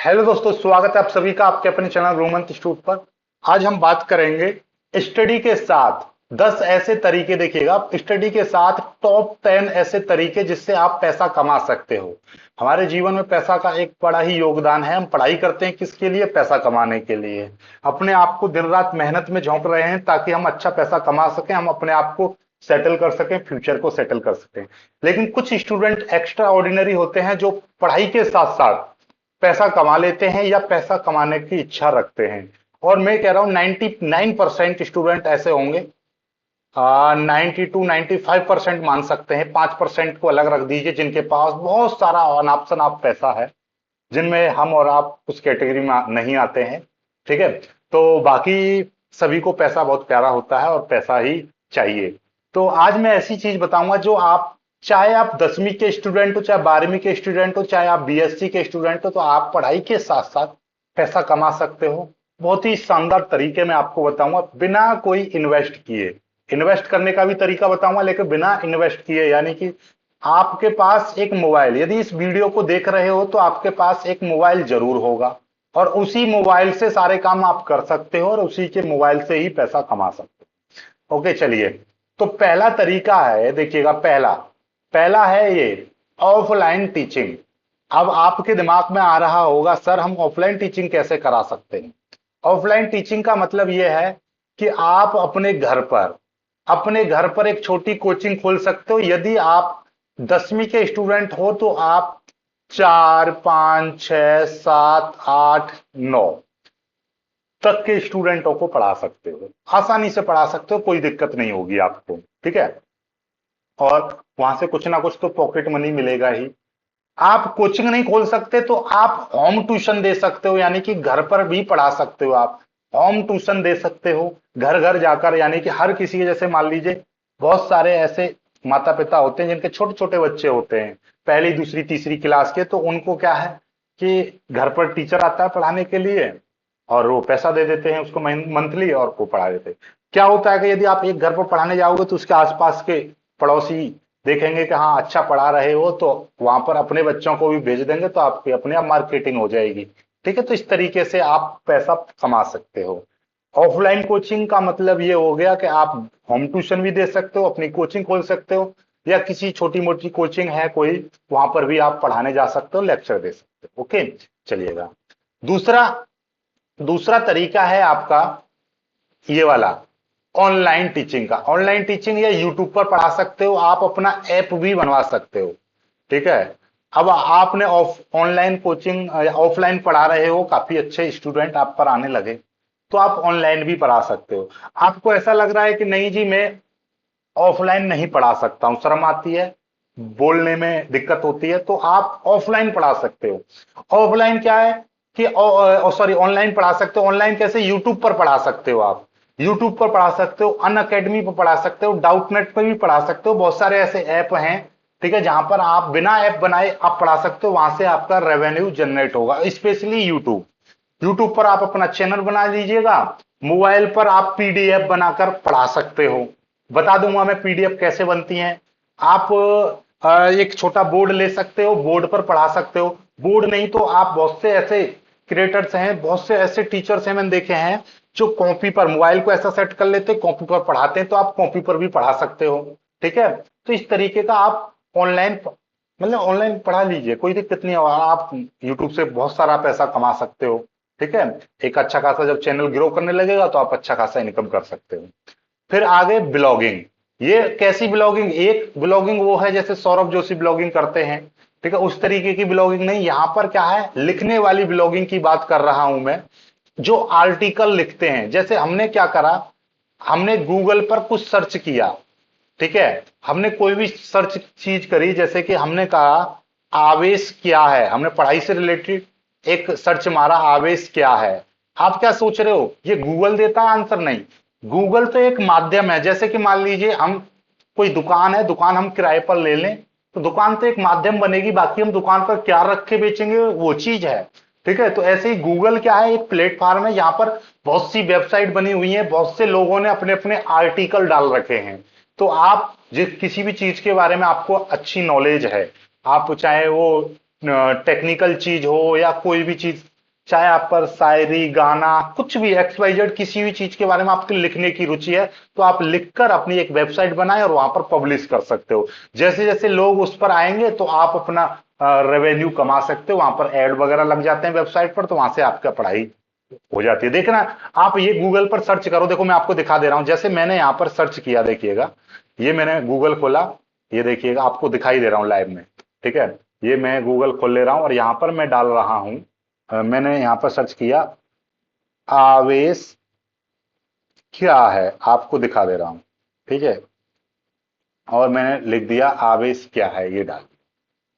Hello दोस्तों, स्वागत है आप सभी का आपके अपने चैनल रोमन इंस्टीट्यूट पर। आज हम बात करेंगे स्टडी के साथ 10 ऐसे तरीके। देखिएगा, स्टडी के साथ टॉप 10 ऐसे तरीके जिससे आप पैसा कमा सकते हो। हमारे जीवन में पैसा का एक बड़ा ही योगदान है। हम पढ़ाई करते हैं किसके लिए? पैसा कमाने के लिए। अपने आप को दिन रात मेहनत में झोंक रहे हैं ताकि हम अच्छा पैसा कमा सकें, हम अपने आप को सेटल कर सकें, फ्यूचर को सेटल कर सकें। लेकिन कुछ स्टूडेंट एक्स्ट्रा ऑर्डिनरी होते हैं जो पढ़ाई के साथ साथ पैसा कमा लेते हैं या पैसा कमाने की इच्छा रखते हैं। और मैं कह रहा हूं 99% स्टूडेंट ऐसे होंगे, 90 to 95% मान सकते हैं, 5% को अलग रख दीजिए जिनके पास बहुत सारा अनाप शनाप पैसा है, जिनमें हम और आप उस कैटेगरी में नहीं आते हैं। ठीक है, तो बाकी सभी को पैसा बहुत प्यारा होता है और पैसा ही चाहिए। तो आज मैं ऐसी चीज बताऊंगा जो आप, चाहे आप 10वीं के स्टूडेंट हो, चाहे 12वीं के स्टूडेंट हो, चाहे आप बीएससी के स्टूडेंट हो, तो आप पढ़ाई के साथ साथ पैसा कमा सकते हो। बहुत ही शानदार तरीके में आपको बताऊंगा, बिना कोई इन्वेस्ट किए। इन्वेस्ट करने का भी तरीका बताऊंगा, लेकिन बिना इन्वेस्ट किए, यानी कि आपके पास एक मोबाइल, यदि इस वीडियो को देख रहे हो तो आपके पास एक मोबाइल जरूर होगा और उसी मोबाइल से सारे काम आप कर सकते हो और उसी के मोबाइल से ही पैसा कमा सकते हो। ओके, चलिए। तो पहला तरीका है, देखिएगा, पहला पहला है ये ऑफलाइन टीचिंग। अब आपके दिमाग में आ रहा होगा, सर हम ऑफलाइन टीचिंग कैसे करा सकते हैं? ऑफलाइन टीचिंग का मतलब यह है कि आप अपने घर पर एक छोटी कोचिंग खोल सकते हो। यदि आप 10वीं के स्टूडेंट हो तो आप 4 5 6 7 8 9 तक के स्टूडेंटों को पढ़ा सकते हो, आसानी से पढ़ा सकते हो, कोई दिक्कत नहीं होगी आपको। ठीक है, और वहां से कुछ ना कुछ तो पॉकेट मनी मिलेगा ही। आप कोचिंग नहीं खोल सकते तो आप होम ट्यूशन दे सकते हो, यानी कि घर पर भी पढ़ा सकते हो। आप होम ट्यूशन दे सकते हो घर घर जाकर, यानी कि हर किसी के, जैसे मान लीजिए बहुत सारे ऐसे माता पिता होते हैं जिनके छोटे छोटे बच्चे होते हैं, पहली दूसरी तीसरी क्लास के, तो उनको क्या है कि घर पर टीचर आता है पढ़ाने के लिए और वो पैसा दे देते हैं उसको मंथली, और वो पढ़ा देते हैं। क्या होता है कि यदि आप एक घर पर पढ़ाने जाओगे तो उसके आसपास के पड़ोसी देखेंगे कि हाँ अच्छा पढ़ा रहे हो, तो वहां पर अपने बच्चों को भी भेज देंगे, तो आपकी अपने आप मार्केटिंग हो जाएगी। ठीक है, तो इस तरीके से आप पैसा कमा सकते हो। ऑफलाइन कोचिंग का मतलब ये हो गया कि आप होम ट्यूशन भी दे सकते हो, अपनी कोचिंग खोल सकते हो, या किसी छोटी मोटी कोचिंग है कोई, वहां पर भी आप पढ़ाने जा सकते हो, लेक्चर दे सकते हो। ओके, चलिएगा। दूसरा दूसरा तरीका है आपका ये वाला, ऑनलाइन टीचिंग का। ऑनलाइन टीचिंग या यूट्यूब पर पढ़ा सकते हो, आप अपना ऐप भी बनवा सकते हो। ठीक है, अब आपने ऑनलाइन कोचिंग, ऑफलाइन पढ़ा रहे हो, काफी अच्छे स्टूडेंट आप पर आने लगे, तो आप ऑनलाइन भी पढ़ा सकते हो। आपको ऐसा लग रहा है कि नहीं जी, मैं ऑफलाइन नहीं पढ़ा सकता हूं, शर्म आती है, बोलने में दिक्कत होती है, तो आप ऑफलाइन पढ़ा सकते हो। ऑफलाइन क्या है कि, सॉरी, ऑनलाइन पढ़ा सकते हो। ऑनलाइन कैसे? यूट्यूब पर पढ़ा सकते हो आप, यूट्यूब पर पढ़ा सकते हो, अन अकेडमी पर पढ़ा सकते हो, डाउटनेट पर भी पढ़ा सकते हो, बहुत सारे ऐसे ऐप हैं। ठीक है, जहां पर आप बिना ऐप बनाए आप पढ़ा सकते हो, वहां से आपका रेवेन्यू जनरेट होगा। स्पेशली यूट्यूब, यूट्यूब पर आप अपना चैनल बना लीजिएगा, मोबाइल पर आप पीडीएफ बनाकर पढ़ा सकते हो। बता दूंगा मैं पीडीएफ कैसे बनती हैं। आप एक छोटा बोर्ड ले सकते हो, बोर्ड पर पढ़ा सकते हो। बोर्ड नहीं तो आप, बहुत से ऐसे क्रिएटर्स हैं, बहुत से ऐसे टीचर्स हैं मैंने देखे हैं, जो कॉपी पर, मोबाइल को ऐसा सेट कर लेते हैं, कॉपी पर पढ़ाते हैं, तो आप कॉपी पर भी पढ़ा सकते हो। ठीक है, तो इस तरीके का आप ऑनलाइन, मतलब ऑनलाइन पढ़ा लीजिए, कोई दिक्कत नहीं है, आप यूट्यूब से बहुत सारा पैसा कमा सकते हो। ठीक है, एक अच्छा खासा जब चैनल ग्रो करने लगेगा तो आप अच्छा खासा इनकम कर सकते हो। फिर आगे ब्लॉगिंग। ये कैसी ब्लॉगिंग? एक ब्लॉगिंग वो है जैसे सौरभ जोशी ब्लॉगिंग करते हैं, ठीक है, उस तरीके की ब्लॉगिंग नहीं। यहां पर क्या है, लिखने वाली ब्लॉगिंग की बात कर रहा हूं मैं, जो आर्टिकल लिखते हैं। जैसे हमने क्या करा, हमने गूगल पर कुछ सर्च किया, ठीक है, हमने कोई भी सर्च चीज करी, जैसे कि हमने कहा आवेश क्या है, हमने पढ़ाई से रिलेटेड एक सर्च मारा, आवेश क्या है। आप क्या सोच रहे हो, ये गूगल देता है आंसर? नहीं, गूगल तो एक माध्यम है। जैसे कि मान लीजिए हम, कोई दुकान है, दुकान हम किराए पर ले लें, तो दुकान तो एक माध्यम बनेगी, बाकी हम दुकान पर क्या रख के बेचेंगे वो चीज है। ठीक है, तो ऐसे ही गूगल क्या है, एक प्लेटफॉर्म है, यहाँ पर बहुत सी वेबसाइट बनी हुई है, बहुत से लोगों ने अपने अपने आर्टिकल डाल रखे हैं। तो आप जिस किसी भी चीज के बारे में आपको अच्छी नॉलेज है, आप चाहे वो टेक्निकल चीज हो या कोई भी चीज चाहे आप पर शायरी, गाना, कुछ भी XYZ किसी भी चीज के बारे में आपके लिखने की रुचि है, तो आप लिखकर अपनी एक वेबसाइट बनाएं और वहां पर पब्लिश कर सकते हो। जैसे जैसे लोग उस पर आएंगे तो आप अपना रेवेन्यू कमा सकते हो, वहां पर एड वगैरह लग जाते हैं वेबसाइट पर, तो वहां से आपका पढ़ाई हो जाती है। देखना, आप ये गूगल पर सर्च करो, देखो मैं आपको दिखा दे रहा हूं, जैसे मैंने यहां पर सर्च किया, देखिएगा, ये मैंने गूगल खोला, ये देखिएगा आपको दिखाई दे रहा हूं लाइव में, ठीक है। ये मैं गूगल खोल ले रहा हूं और यहां पर मैं डाल रहा हूं, मैंने यहां पर सर्च किया, आवेश क्या है, आपको दिखा दे रहा हूं, ठीक है। और मैंने लिख दिया आवेश क्या है, ये डाल,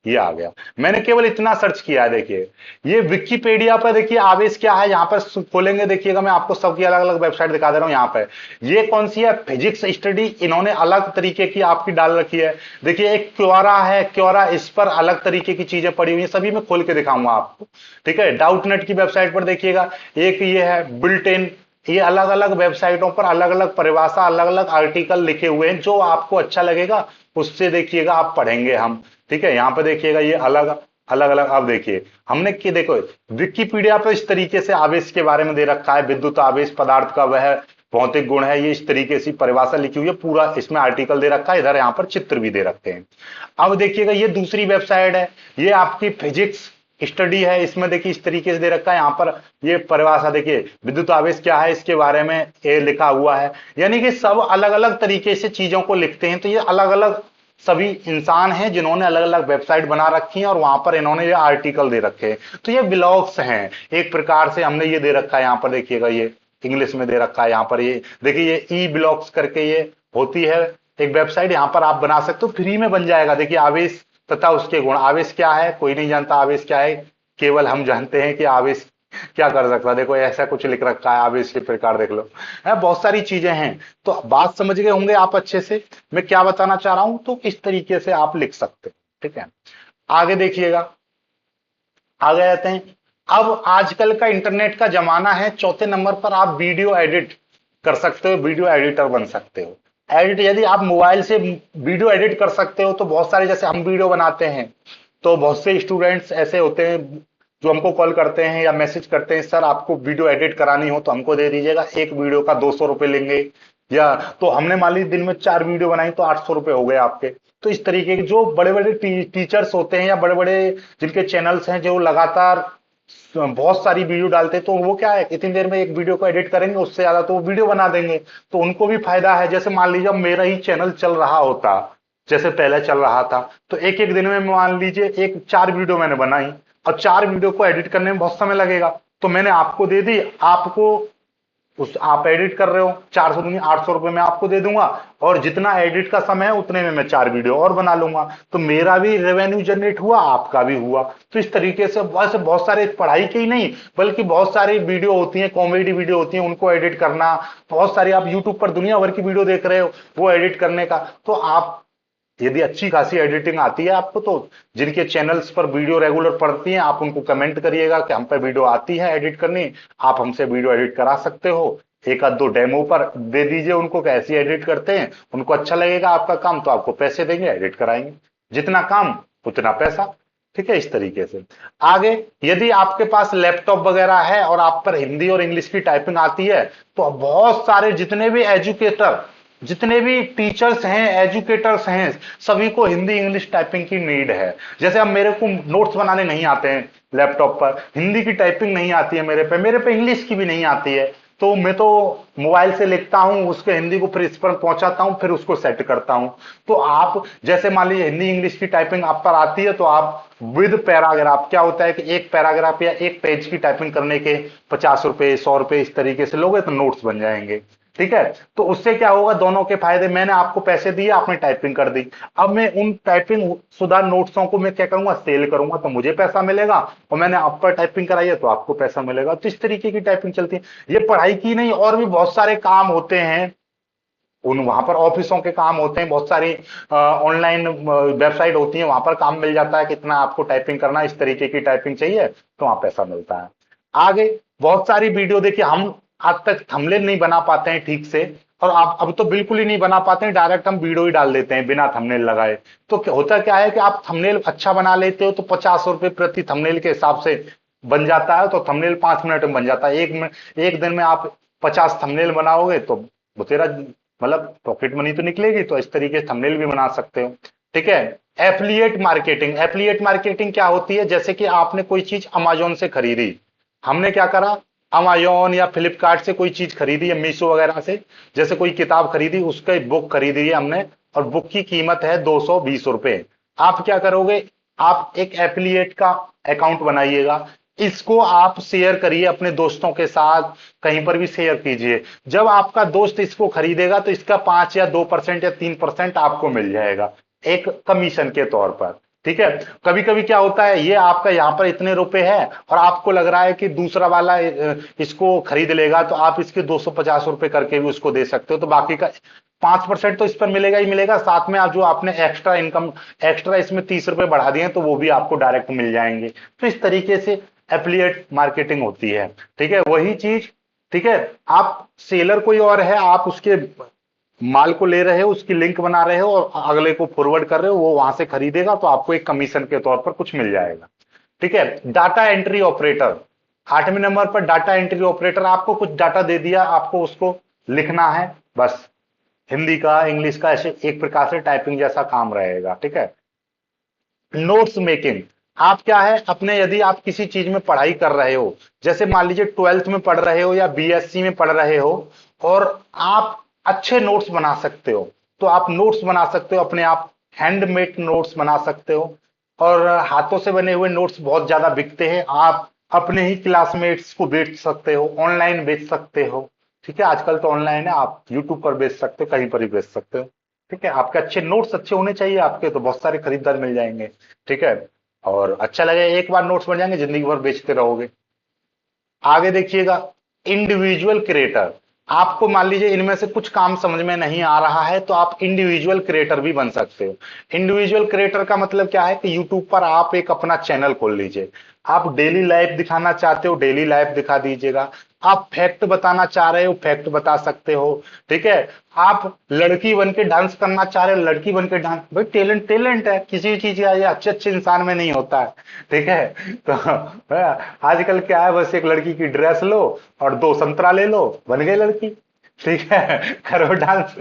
ये आ गया। मैंने केवल इतना सर्च किया है, देखिए ये विकिपीडिया पर, देखिए आवेश क्या है, यहां पर खोलेंगे, देखिएगा मैं आपको सबकी अलग अलग वेबसाइट दिखा दे रहा हूं। यहां पर ये कौन सी है, फिजिक्स स्टडी, इन्होंने अलग तरीके की आपकी डाल रखी है। देखिए एक क्योरा है, क्योरा, इस पर अलग तरीके की चीजें पड़ी हुई है, सभी मैं खोल के दिखाऊंगा आपको, ठीक है। डाउट नेट की वेबसाइट पर देखिएगा, एक ये है बिल्ट इन, ये अलग अलग वेबसाइटों पर अलग अलग परिभाषा, अलग अलग आर्टिकल लिखे हुए हैं, जो आपको अच्छा लगेगा उससे देखिएगा आप पढ़ेंगे हम, ठीक है। यहां पे देखिएगा ये अलग अलग अलग, अब देखिए हमने कि देखो विकिपीडिया पे इस तरीके से आवेश के बारे में दे रखा है, विद्युत आवेश पदार्थ का वह भौतिक गुण है, ये इस तरीके से परिभाषा लिखी हुई है, पूरा इसमें आर्टिकल दे रखा है, इधर यहां पर चित्र भी दे रखे हैं। अब देखिएगा ये दूसरी वेबसाइट है, ये आपकी फिजिक्स स्टडी है, इसमें देखिए इस तरीके से दे रखा है, यहां पर ये परिभाषा देखिए, विद्युत आवेश क्या है इसके बारे में ये लिखा हुआ है। यानी कि सब अलग अलग तरीके से चीजों को लिखते हैं, तो ये अलग अलग सभी इंसान हैं जिन्होंने अलग अलग वेबसाइट बना रखी है और वहां पर इन्होंने ये आर्टिकल दे रखे हैं, तो ये ब्लॉग्स हैं एक प्रकार से, हमने ये दे रखा है यहां पर, देखिएगा ये इंग्लिश में दे रखा है यहां पर, ये देखिए ये ई ब्लॉग्स करके ये होती है एक वेबसाइट, यहां पर आप बना सकते हो, फ्री में बन जाएगा। देखिए आवेश तथा उसके गुण, आवेश क्या है कोई नहीं जानता, आवेश क्या है केवल हम जानते हैं कि आवेश क्या कर सकता है, देखो ऐसा कुछ लिख रखा है, आवेश के प्रकार देख लो है, बहुत सारी चीजें हैं। तो बात समझ गए होंगे आप अच्छे से, मैं क्या बताना चाह रहा हूं, तो इस तरीके से आप लिख सकते हैं, ठीक है। आगे देखिएगा, आगे आते हैं। अब आजकल का इंटरनेट का जमाना है, चौथे नंबर पर आप वीडियो एडिट कर सकते हो, वीडियो एडिटर बन सकते हो। एडिट, यदि आप मोबाइल से वीडियो एडिट कर सकते हो, तो बहुत सारे, जैसे हम वीडियो बनाते हैं, तो बहुत से स्टूडेंट्स ऐसे होते हैं जो हमको कॉल करते हैं या मैसेज करते हैं, सर आपको वीडियो एडिट करानी हो तो हमको दे दीजिएगा, एक वीडियो का 200 रुपए लेंगे, या तो हमने मान लीजिए दिन में 4 वीडियो बनाई तो 800 रुपए हो गए आपके। तो इस तरीके के जो बड़े बड़े टीचर्स होते हैं या बड़े बड़े जिनके चैनल्स हैं, जो लगातार बहुत सारी वीडियो डालते हैं, तो वो क्या है, इतनी देर में एक वीडियो को एडिट करेंगे, उससे ज्यादा तो वो वीडियो बना देंगे, तो उनको भी फायदा है। जैसे मान लीजिए अब मेरा ही चैनल चल रहा होता, जैसे पहले चल रहा था, तो एक एक दिन में मान लीजिए एक 4 वीडियो मैंने बनाई, और 4 वीडियो को एडिट करने में बहुत समय लगेगा, तो मैंने आपको दे दी, आपको उस आप एडिट कर रहे हो, 400 दूनी 800 रुपए में आपको दे दूंगा, और जितना एडिट का समय है उतने में मैं 4 वीडियो और बना लूंगा, तो मेरा भी रेवेन्यू जनरेट हुआ, आपका भी हुआ। तो इस तरीके से वैसे बहुत सारे, पढ़ाई के ही नहीं बल्कि बहुत सारी वीडियो होती हैं, कॉमेडी वीडियो होती हैं, उनको एडिट करना, बहुत सारी, आप यूट्यूब पर दुनिया भर की वीडियो देख रहे हो, वो एडिट करने का, तो आप यदि अच्छी खासी एडिटिंग आती है आपको, तो जिनके चैनल्स पर वीडियो रेगुलर पड़ती हैं, आप उनको कमेंट करिएगा कि हम पे वीडियो आती है एडिट करनी, आप हमसे वीडियो एडिट करा सकते हो, एक आध दो डेमो पर दे दीजिए उनको कैसे एडिट करते हैं, उनको अच्छा लगेगा आपका काम तो आपको पैसे देंगे, एडिट कराएंगे, जितना काम उतना पैसा, ठीक है। इस तरीके से आगे, यदि आपके पास लैपटॉप वगैरह है और आप पर हिंदी और इंग्लिश की टाइपिंग आती है, तो बहुत सारे जितने भी एजुकेटर, जितने भी टीचर्स हैं, एजुकेटर्स हैं, सभी को हिंदी इंग्लिश टाइपिंग की नीड है। जैसे अब मेरे को नोट्स बनाने नहीं आते हैं लैपटॉप पर, हिंदी की टाइपिंग नहीं आती है मेरे पे इंग्लिश की भी नहीं आती है, तो मैं तो मोबाइल से लिखता हूं, उसके हिंदी को फिर इस पर पहुंचाता हूं, फिर उसको सेट करता हूं। तो आप जैसे मान लीजिए हिंदी इंग्लिश की टाइपिंग आप पर आती है, तो आप विद पैराग्राफ, क्या होता है कि एक पैराग्राफ या एक पेज की टाइपिंग करने के 50 रुपए 100 रुपए इस तरीके से लोगे तो नोट्स बन जाएंगे, ठीक है। तो उससे क्या होगा, दोनों के फायदे, मैंने आपको पैसे दिए, आपने टाइपिंग कर दी, अब मैं उन टाइपिंग शुदा नोट्सों को मैं क्या करूंगा, सेल करूंगा, तो मुझे पैसा मिलेगा, और मैंने आप पर टाइपिंग कराई है तो आपको पैसा मिलेगा। तो इस तरीके की टाइपिंग चलती है। ये पढ़ाई की नहीं, और भी बहुत सारे काम होते हैं, उन वहां पर ऑफिसों के काम होते हैं, बहुत सारी ऑनलाइन वेबसाइट होती है, वहां पर काम मिल जाता है, कितना आपको टाइपिंग करना है, इस तरीके की टाइपिंग चाहिए तो वहां पैसा मिलता है। आगे बहुत सारी वीडियो, देखिए हम आज तक थंबनेल नहीं बना पाते हैं ठीक से, और आप अब तो बिल्कुल ही नहीं बना पाते हैं, डायरेक्ट हम वीडियो ही डाल देते हैं बिना थंबनेल लगाए। तो होता क्या है कि आप थंबनेल अच्छा बना लेते हो तो 50 रुपए प्रति थंबनेल के हिसाब से बन जाता है, तो थंबनेल 5 मिनट में बन जाता है। एक दिन में आप 50 थंबनेल बनाओगे तो वो तेरा मतलब पॉकेट मनी तो निकलेगी। तो इस तरीके से थंबनेल भी बना सकते हो। ठीक है। एफिलिएट मार्केटिंग क्या होती है? जैसे कि आपने कोई चीज अमेजोन से खरीदी, हमने क्या करा, अमेजोन या फ्लिपकार्ट से कोई चीज खरीदी या मीशो वगैरह से, जैसे कोई किताब खरीदी, उसका बुक खरीदी है हमने, और बुक की कीमत है 220 रुपए। आप क्या करोगे, आप एक एफिलिएट का अकाउंट बनाइएगा, इसको आप शेयर करिए अपने दोस्तों के साथ, कहीं पर भी शेयर कीजिए। जब आपका दोस्त इसको खरीदेगा तो इसका 5 या 2% या 3% आपको मिल जाएगा, एक कमीशन के तौर पर। ठीक है। कभी कभी क्या होता है, ये आपका यहाँ पर इतने रुपए है और आपको लग रहा है कि दूसरा वाला इसको खरीद लेगा, तो आप इसके 250 रुपए करके भी उसको दे सकते हो, तो बाकी का 5% तो इस पर मिलेगा ही मिलेगा। साथ में आप जो आपने एक्स्ट्रा इनकम, एक्स्ट्रा इसमें 30 रुपए बढ़ा दिए तो वो भी आपको डायरेक्ट मिल जाएंगे। तो इस तरीके से एफिलिएट मार्केटिंग होती है। ठीक है, वही चीज। ठीक है। आप सेलर कोई और है, आप उसके माल को ले रहे हो, उसकी लिंक बना रहे हो और अगले को फॉरवर्ड कर रहे हो, वो वहां से खरीदेगा तो आपको एक कमीशन के तौर पर कुछ मिल जाएगा। ठीक है। डाटा एंट्री ऑपरेटर, 8वें नंबर पर डाटा एंट्री ऑपरेटर। आपको कुछ डाटा दे दिया, आपको उसको लिखना है बस, हिंदी का इंग्लिश का, ऐसे एक प्रकार से टाइपिंग जैसा काम रहेगा। ठीक है। नोट्स मेकिंग, आप क्या है अपने, यदि आप किसी चीज में पढ़ाई कर रहे हो, जैसे मान लीजिए 12th में पढ़ रहे हो या बीएससी में पढ़ रहे हो, और आप अच्छे नोट्स बना सकते हो, तो आप नोट्स बना सकते हो अपने आप, हैंडमेड नोट्स बना सकते हो। और हाथों से बने हुए नोट्स बहुत ज्यादा बिकते हैं, आप अपने ही क्लासमेट्स को बेच सकते हो, ऑनलाइन बेच सकते हो। ठीक है, आजकल तो ऑनलाइन है, आप यूट्यूब पर बेच सकते हो, कहीं पर भी बेच सकते हो। ठीक है, आपके अच्छे नोट्स अच्छे होने चाहिए आपके, तो बहुत सारे खरीदार मिल जाएंगे। ठीक है। और अच्छा लगे, एक बार नोट्स बन जाएंगे, जिंदगी भर बेचते रहोगे। आगे देखिएगा, इंडिविजुअल क्रिएटर। आपको मान लीजिए इनमें से कुछ काम समझ में नहीं आ रहा है, तो आप इंडिविजुअल क्रिएटर भी बन सकते हो। इंडिविजुअल क्रिएटर का मतलब क्या है कि यूट्यूब पर आप एक अपना चैनल खोल लीजिए। आप डेली लाइफ दिखाना चाहते हो, डेली लाइफ दिखा दीजिएगा। आप फैक्ट बताना चाह रहे हो, फैक्ट बता सकते हो। ठीक है। आप लड़की बन के डांस करना चाह रहे हो, लड़की बन के डांस, भाई टैलेंट टैलेंट है, किसी भी चीज का ये अच्छे अच्छे इंसान में नहीं होता है। ठीक है। तो आजकल क्या है, बस एक लड़की की ड्रेस लो और 2 संतरा ले लो, बन गई लड़की। ठीक है, करो डांस।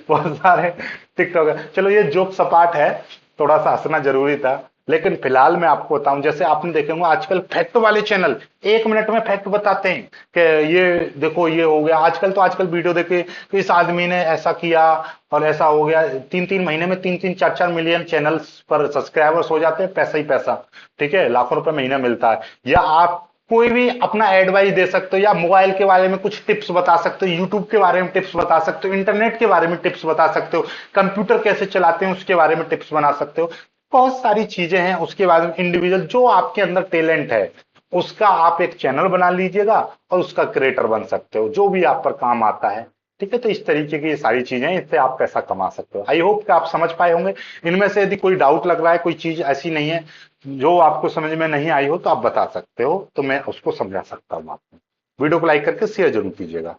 बहुत सारे टिकटॉक है। चलो ये जोक सपाट है, थोड़ा सा हंसना जरूरी था। लेकिन फिलहाल मैं आपको बताऊं, जैसे आपने देखे होंगे आजकल फैक्ट वाले चैनल 1 मिनट में फैक्ट बताते हैं कि ये देखो ये हो गया। आजकल वीडियो देखे कि इस आदमी ने ऐसा किया और ऐसा हो गया। 3-3 महीने में 3-3 4-4 मिलियन चैनल्स पर सब्सक्राइबर्स हो जाते हैं, पैसा ही पैसा। ठीक है, लाखों रुपए महीना मिलता है। या आप कोई भी अपना एडवाइस दे सकते हो, या मोबाइल के बारे में कुछ टिप्स बता सकते हो, यूट्यूब के बारे में टिप्स बता सकते हो, इंटरनेट के बारे में टिप्स बता सकते हो, कंप्यूटर कैसे चलाते हैं उसके बारे में टिप्स बना सकते हो। बहुत सारी चीजें हैं उसके बारे में। इंडिविजुअल जो आपके अंदर टैलेंट है, उसका आप एक चैनल बना लीजिएगा और उसका क्रिएटर बन सकते हो, जो भी आप पर काम आता है। ठीक है, तो इस तरीके की ये सारी चीजें हैं, इससे आप पैसा कमा सकते हो। आई होप कि आप समझ पाए होंगे। इनमें से यदि कोई डाउट लग रहा है, कोई चीज ऐसी नहीं है जो आपको समझ में नहीं आई हो, तो आप बता सकते हो, तो मैं उसको समझा सकता हूँ आपको। वीडियो को लाइक करके शेयर जरूर कीजिएगा।